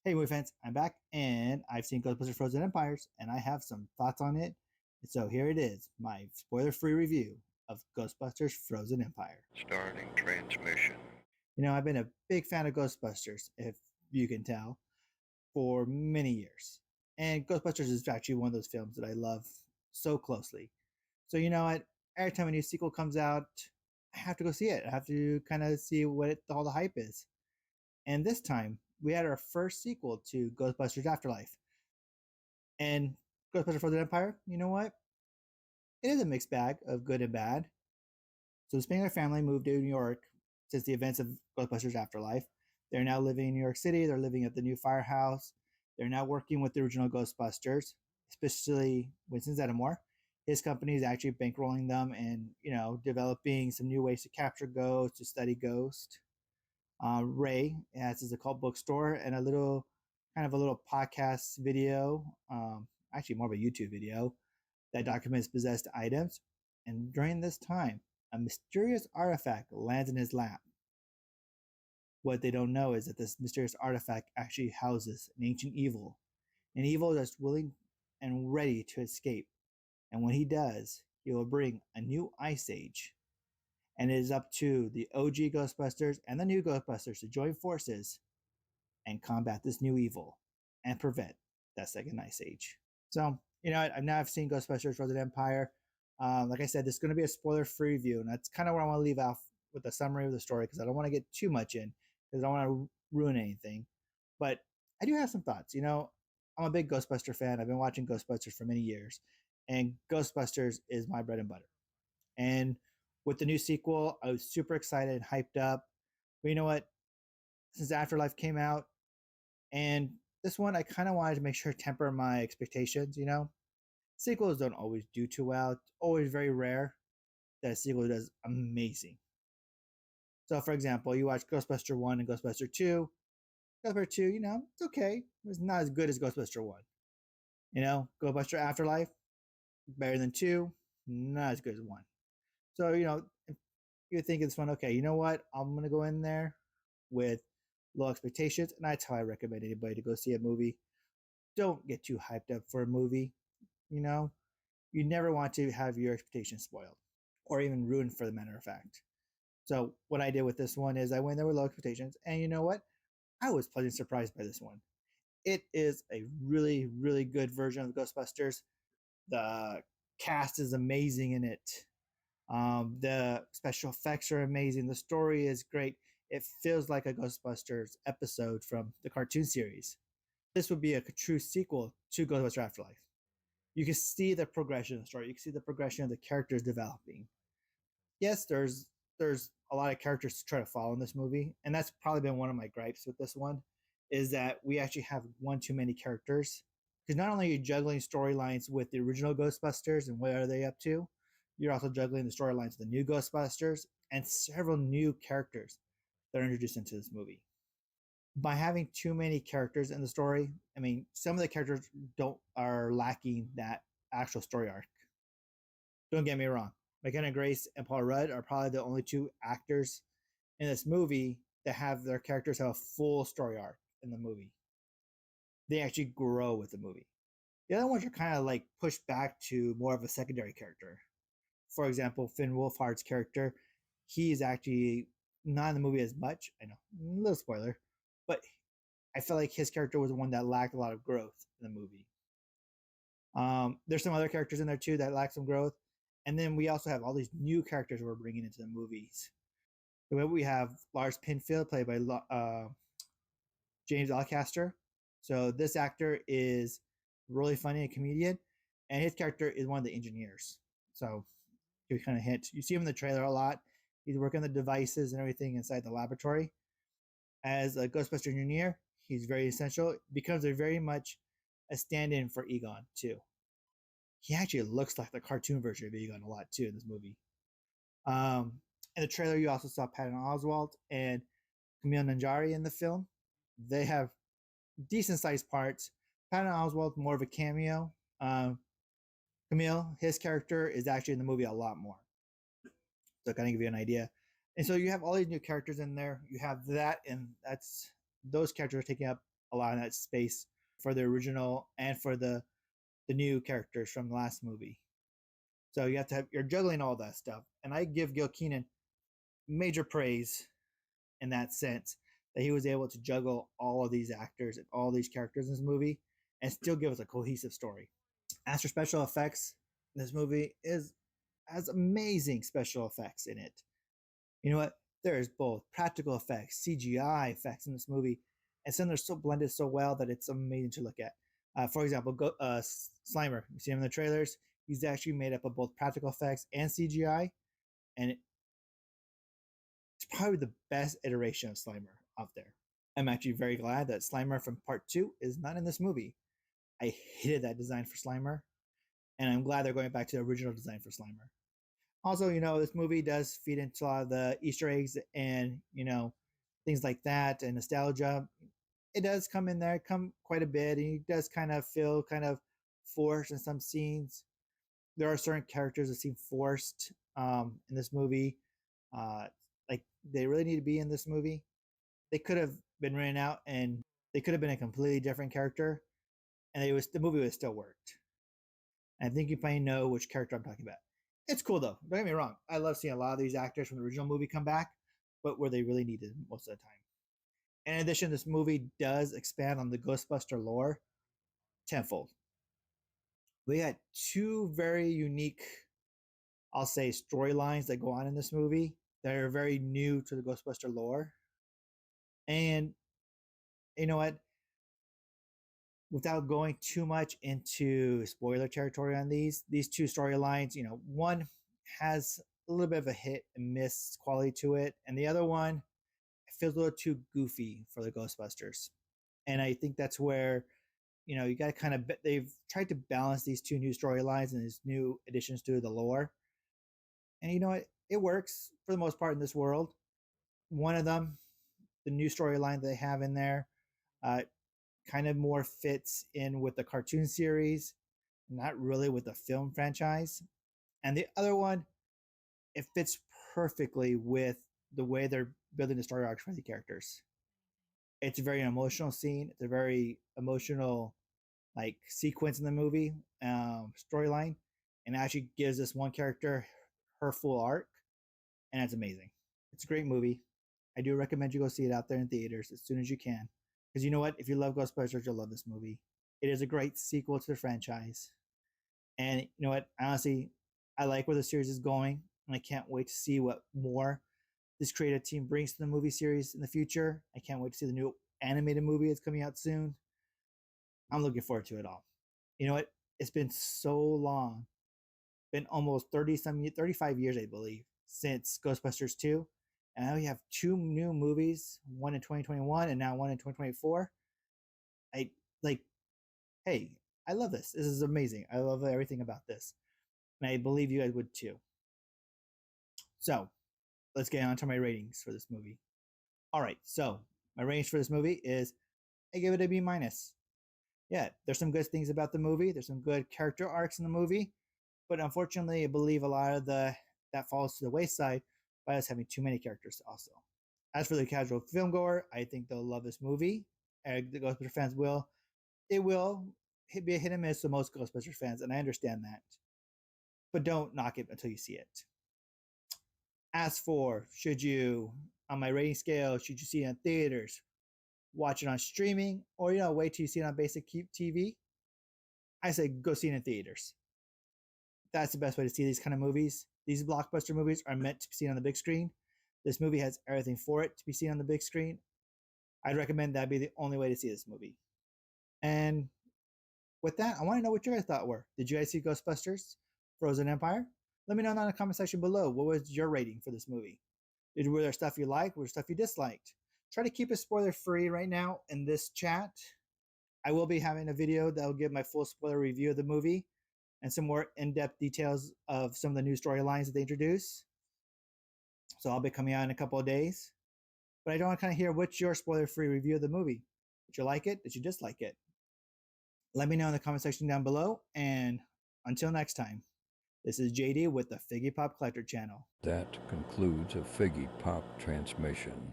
Hey, movie fans, I'm back, and I've seen Ghostbusters Frozen Empires, and I have some thoughts on it. So here it is, my spoiler-free review of Ghostbusters Frozen Empire. Starting transmission. I've been a big fan of Ghostbusters, if you can tell, for many years. And Ghostbusters is actually one of those films that I love so closely. So you know what? Every time a new sequel comes out, I have to go see it. I have to kind of see all the hype is. And this time, we had our first sequel to Ghostbusters Afterlife. And Ghostbusters Frozen Empire, you know what? It is a mixed bag of good and bad. So the Spengler family moved to New York since the events of Ghostbusters Afterlife. They're now living in New York City. They're living at the new firehouse. They're now working with the original Ghostbusters, especially Winston Zeddemore. His company is actually bankrolling them and, developing some new ways to capture ghosts, to study ghosts. Ray has his occult bookstore and a little podcast video, actually more of a YouTube video that documents possessed items. And during this time, a mysterious artifact lands in his lap. What they don't know is that this mysterious artifact actually houses an evil that's willing and ready to escape. And when he does, he will bring a new ice age. And it is up to the OG Ghostbusters and the new Ghostbusters to join forces and combat this new evil and prevent that second ice age. So, I've seen Ghostbusters Frozen Empire. Like I said, this is going to be a spoiler free review, and that's kind of where I want to leave off with a summary of the story because I don't want to get too much in because I don't want to ruin anything. But I do have some thoughts. I'm a big Ghostbuster fan. I've been watching Ghostbusters for many years, and Ghostbusters is my bread and butter. And with the new sequel, I was super excited and hyped up. But you know what? Since Afterlife came out, and this one, I kind of wanted to make sure to temper my expectations. Sequels don't always do too well. It's always very rare that a sequel does amazing. So, for example, you watch Ghostbuster 1 and Ghostbuster 2. Ghostbuster 2, it's okay. It's not as good as Ghostbuster 1. Ghostbuster Afterlife, better than 2, not as good as 1. So, if you think it's fun, okay, you know what? I'm going to go in there with low expectations, and that's how I recommend anybody to go see a movie. Don't get too hyped up for a movie. You know, you never want to have your expectations spoiled or even ruined for the matter of fact. So what I did with this one is I went there with low expectations, and you know what? I was pleasantly surprised by this one. It is a really, really good version of Ghostbusters. The cast is amazing in it. The special effects are amazing. The story is great. It feels like a Ghostbusters episode from the cartoon series. This would be a true sequel to Ghostbusters Afterlife. You can see the progression of the story. You can see the progression of the characters developing. Yes, there's a lot of characters to try to follow in this movie, and that's probably been one of my gripes with this one, is that we actually have one too many characters. Because not only are you juggling storylines with the original Ghostbusters and what are they up to, you're also juggling the storylines of the new Ghostbusters and several new characters that are introduced into this movie. By having too many characters in the story, I mean, some of the characters don't are lacking that actual story arc. Don't get me wrong. McKenna Grace and Paul Rudd are probably the only two actors in this movie that have their characters have a full story arc in the movie. They actually grow with the movie. The other ones are kind of like pushed back to more of a secondary character. For example, Finn Wolfhard's character, he is actually not in the movie as much. I know, a little spoiler, but I felt like his character was the one that lacked a lot of growth in the movie. There's some other characters in there too that lack some growth, and then we also have all these new characters we're bringing into the movies. So we have Lars Pinfield, played by James Alcaster. So this actor is really funny, a comedian, and his character is one of the engineers. So you kind of hint. You see him in the trailer a lot. He's working the devices and everything inside the laboratory. As a Ghostbuster engineer, he's very essential. Becomes a very much a stand-in for Egon too. He actually looks like the cartoon version of Egon a lot too in this movie. In the trailer, you also saw Patton Oswalt and Camille Nanjari in the film. They have decent sized parts. Patton Oswalt more of a cameo. Camille, his character is actually in the movie a lot more. So kind of give you an idea. And so you have all these new characters in there. You have that, and those characters are taking up a lot of that space for the original and for the new characters from the last movie. So you have to have you're juggling all that stuff, and I give Gil Keenan major praise in that sense that he was able to juggle all of these actors and all these characters in this movie and still give us a cohesive story. As for special effects, this movie is has amazing special effects in it. You know what? There's both practical effects, CGI effects in this movie, and some are so blended so well that it's amazing to look at. For example, Slimer. You see him in the trailers. He's actually made up of both practical effects and CGI, and it's probably the best iteration of Slimer out there. I'm actually very glad that Slimer from Part 2 is not in this movie. I hated that design for Slimer, and I'm glad they're going back to the original design for Slimer. Also, this movie does feed into a lot of the Easter eggs and, things like that and nostalgia. It does come in there, come quite a bit, and it does kind of feel kind of forced in some scenes. There are certain characters that seem forced in this movie. Like they really need to be in this movie. They could have been written out and they could have been a completely different character, and the movie would have still worked. And I think you probably know which character I'm talking about. It's cool though. Don't get me wrong. I love seeing a lot of these actors from the original movie come back, but where they really needed most of the time. In addition, this movie does expand on the Ghostbuster lore tenfold. We got two very unique, I'll say, storylines that go on in this movie that are very new to the Ghostbuster lore. And you know what? Without going too much into spoiler territory on these two storylines, one has a little bit of a hit and miss quality to it, and the other one feels a little too goofy for the Ghostbusters. And I think that's where you got to kind of they've tried to balance these two new storylines and these new additions to the lore, and you know what, it works for the most part in this world. One of them, the new storyline they have in there, uh, kind of more fits in with the cartoon series, not really with the film franchise. And the other one, it fits perfectly with the way they're building the story arcs for the characters. It's a very emotional scene. It's a very emotional sequence in the movie storyline, and actually gives this one character her full arc, and it's amazing. It's a great movie. I do recommend you go see it out there in theaters as soon as you can, because you know what? If you love Ghostbusters, you'll love this movie. It is a great sequel to the franchise, and you know what? Honestly, I like where the series is going, and I can't wait to see what more this creative team brings to the movie series in the future. I can't wait to see the new animated movie that's coming out soon. I'm looking forward to it all. You know what? It's been so long, been almost 35 years, I believe, since Ghostbusters 2. And now we have two new movies, one in 2021 and now one in 2024. I like, hey, I love this. This is amazing. I love everything about this. And I believe you guys would too. So let's get on to my ratings for this movie. All right. So my ratings for this movie is I give it a B minus. Yeah, there's some good things about the movie. There's some good character arcs in the movie, but unfortunately, I believe a lot of that falls to the wayside by us having too many characters. Also, as for the casual filmgoer, I think they'll love this movie. The Ghostbusters fans will. It will be a hit and miss to most Ghostbusters fans, and I understand that. But don't knock it until you see it. As for should you, on my rating scale, should you see it in theaters, watch it on streaming, or wait till you see it on basic TV? I say go see it in theaters. That's the best way to see these kind of movies. These blockbuster movies are meant to be seen on the big screen. This movie has everything for it to be seen on the big screen. I'd recommend that be the only way to see this movie. And with that, I want to know what you guys thought were. Did you guys see Ghostbusters Frozen Empire? Let me know in the comment section below. What was your rating for this movie? Were there stuff you liked? Were there stuff you disliked? Try to keep it spoiler free right now in this chat. I will be having a video that will give my full spoiler review of the movie and some more in-depth details of some of the new storylines that they introduce. So I'll be coming out in a couple of days. But I don't want to kind of hear what's your spoiler-free review of the movie. Did you like it? Did you dislike it? Let me know in the comment section down below. And until next time, this is JD with the Figgy Pop Collector channel. That concludes a Figgy Pop transmission.